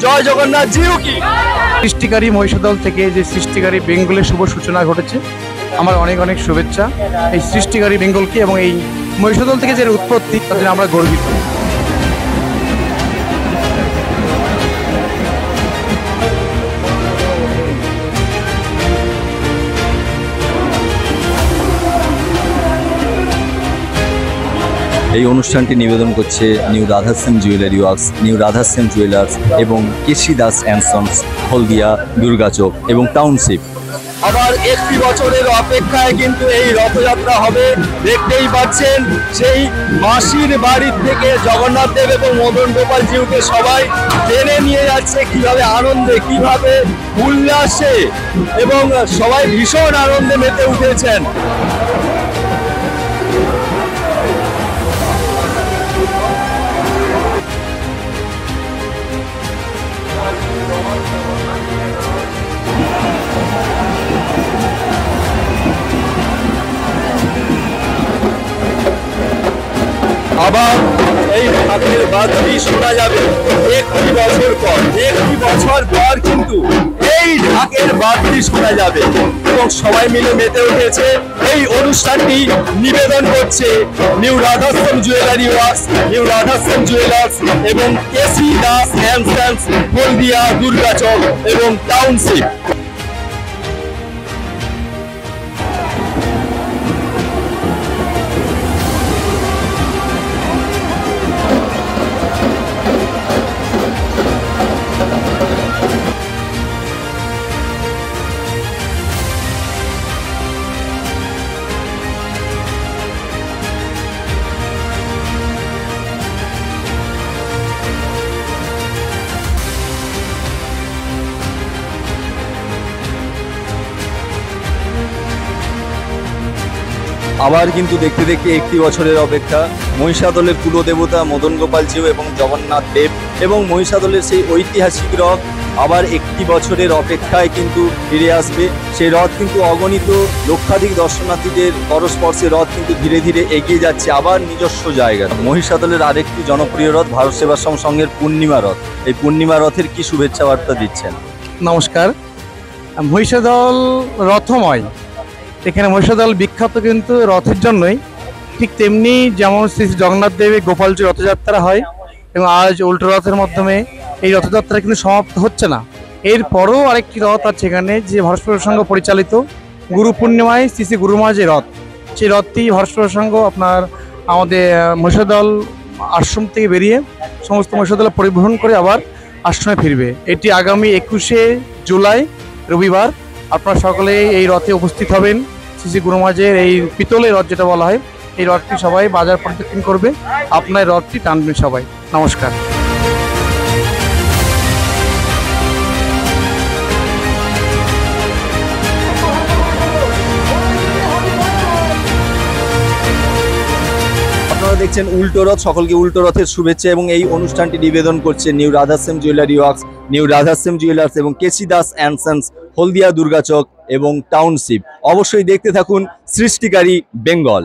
জয় জগন্নাথ জিউ কি। সৃষ্টিকারী মহিষাদল থেকে যে সৃষ্টিকারী বেঙ্গলের শুভ সূচনা ঘটেছে, আমার অনেক অনেক শুভেচ্ছা এই সৃষ্টিকারী বেঙ্গলকে, এবং এই মহিষাদল থেকে যে উৎপত্তি তার জন্য আমরা গর্বিত। এই অনুষ্ঠানটি নিবেদন করছে new Radhashyam jewellery works, new Radhashyam jewellers এবং কেসি দাস অ্যান্ড সন্স, হলদিয়া, দুর্গাচক এবং টাউনশিপ। আবার একটি বছরের অপেক্ষায় কিন্তু এই রথযাত্রা হবে। দেখতেই পাচ্ছেন সেই মাসির বাড়ির থেকে জগন্নাথ দেব এবং মদন গোপাল জিউকে সবাই টেনে নিয়ে যাচ্ছে, কিভাবে আনন্দে, কিভাবে উল্লাসে, এবং সবাই ভীষণ আনন্দে মেতে উঠেছেন। আবার এই ঢাকের বাদ্যি শোনা যাবে একটি বছর পর, একটি বছর পর কিন্তু এই ঢাকের বাদ্যি শোনা যাবে, এবং সবাই মিলে মেতে উঠেছে। এই অনুষ্ঠানটি নিবেদন করছে new Radhashyam jewellery works, new Radhashyam jewellers এবং কেসি দাস অ্যান্ড সন্স, হলদিয়া, দুর্গাচক এবং টাউনশিপ। আবার কিন্তু দেখতে দেখতে একটি বছরের অপেক্ষা। মহিষাদলের কুলদেবতা মদন গোপাল জিউ এবং জগন্নাথ দেব এবং মহিষাদলের সেই ঐতিহাসিক রথ আবার একটি বছরের অপেক্ষায় কিন্তু ফিরে আসবে। সেই রথ কিন্তু অগণিত লক্ষাধিক দর্শনার্থীদের পরস্পর্শে রথ কিন্তু ধীরে ধীরে এগিয়ে যাচ্ছে আবার নিজস্ব জায়গায়। মহিষাদলের আরেকটি জনপ্রিয় রথ ভারত সেবাশ্রম সংঘের পূর্ণিমা রথ। এই পূর্ণিমা রথের কি শুভেচ্ছা বার্তা দিচ্ছেন? নমস্কার। মহিষাদল রথময়, এখানে মহিষাদল বিখ্যাত কিন্তু রথের জন্যই, ঠিক তেমনি যেমন শ্রী জগন্নাথ দেবের গোপালজি রথযাত্রা হয় এবং আজ উল্টো রথের মাধ্যমে এই রথযাত্রা কিন্তু সমাপ্ত হচ্ছে না। এরপরও আরেকটি রথ আছে এখানে, যে ভারত সেবা সংঘ পরিচালিত গুরু পূর্ণিমায় শ্রী শ্রী গুরুমা যে রথ, সেই রথটি ভারত সেবা সংঘ আপনার আমাদের মহিষাদল আশ্রম থেকে বেরিয়ে সমস্ত মহিষাদল পরিবহন করে আবার আশ্রমে ফিরবে। এটি আগামী 21শে জুলাই রবিবার। আপনারা সকলে এই রথে উপস্থিত হবেন। শ্রী শ্রী গুরুমাজের এই পিতলের রথ যেটা বলা হয়, এই রথটি সবাই বাজার পরিদর্শন করবে, আপনার রথটি টানবেন সবাই। নমস্কার। আপনারা দেখছেন উল্টো রথ। সকলকে উল্টো রথের শুভেচ্ছা, এবং এই অনুষ্ঠানটি নিবেদন করছে new Radhashyam jewellery works, new Radhashyam jewellers এবং কেসি দাস অ্যান্ড সন্স, হলদিয়া, দুর্গাচক এবং টাউনশিপ। অবশ্যই দেখতে থাকুন সৃষ্টিকারী বেঙ্গল।